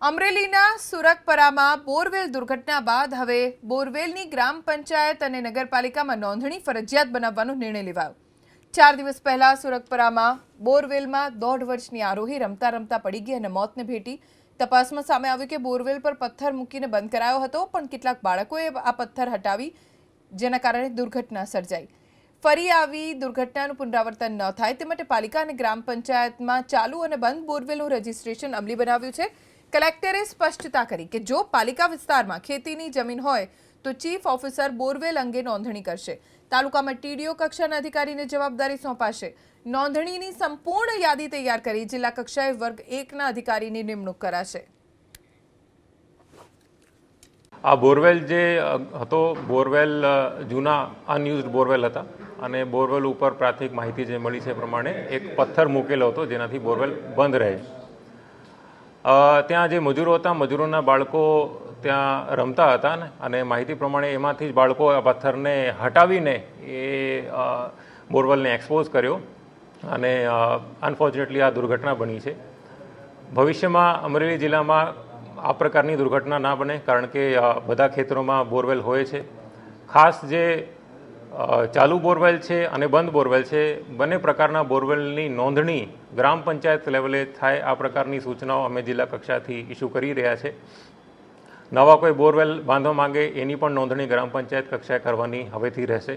અમરેલીના સુરકપરામાં બોરવેલ દુર્ઘટના બાદ હવે બોરવેલની ગ્રામ પંચાયત અને નગરપાલિકામાં નોંધણી ફરજિયાત બનાવવાનો નિર્ણય લેવાયો। 4 દિવસ પહેલા સુરકપરામાં બોરવેલમાં 1.5 વર્ષની આરોહી રમતા રમતા પડી ગઈ અને મોતને ભેટી। તપાસમાં સામે આવ્યું કે બોરવેલ પર પથ્થર મૂકીને બંધ કરાયો હતો, પણ કેટલાક બાળકોએ આ પથ્થર હટાવી જેના કારણે દુર્ઘટના સર્જાઈ। ફરી આવી દુર્ઘટનાનું પુનરાવર્તન ન થાય તે માટે પાલિકા અને ગ્રામ પંચાયતમાં ચાલુ અને બંધ બોરવેલનું રજીસ્ટ્રેશન અમલી બનાવ્યું છે। કલેક્ટરે સ્પષ્ટતા કરી કે જો પાલિકા વિસ્તારમાં ખેતીની જમીન હોય તો ચીફ ઓફિસર બોરવેલ અંગે નોંધણી કરશે। તાલુકામાં ટીડીઓ કક્ષાના અધિકારીને જવાબદારી સોંપાશે। નોંધણીની સંપૂર્ણ યાદી તૈયાર કરી જિલ્લા કક્ષાએ વર્ગ 1ના અધિકારીની નિમણૂક કરાશે। આ બોરવેલ જે હતો બોરવેલ જૂના અનયુઝડ બોરવેલ હતા અને બોરવેલ ઉપર પ્રાથમિક માહિતી જે મળી છે એ પ્રમાણે એક પથ્થર મૂકેલો હતો જેનાથી બોરવેલ બંધ રહે। ત્યાં જે મજૂરો હતા, મજૂરોના બાળકો ત્યાં રમતા હતા ને અને માહિતી પ્રમાણે એમાંથી જ બાળકો આ પથ્થરને હટાવીને એ બોરવેલને એક્સપોઝ કર્યો અને અનફોર્ચ્યુનેટલી આ દુર્ઘટના બની છે। ભવિષ્યમાં અમરેલી જિલ્લામાં આ પ્રકારની દુર્ઘટના ના બને, કારણ કે બધા ખેતરોમાં બોરવેલ હોય છે। ખાસ જે ચાલુ બોરવેલ છે અને બંધ બોરવેલ છે, બંને પ્રકારના બોરવેલની નોંધણી ગ્રામ પંચાયત લેવલે થાય આ પ્રકારની સૂચનાઓ અમે જિલ્લા કક્ષાથી ઇસ્યુ કરી રહ્યા છે। નવા કોઈ બોરવેલ બાંધવા માંગે એની પણ નોંધણી ગ્રામ પંચાયત કક્ષાએ કરવાની હવેથી રહેશે।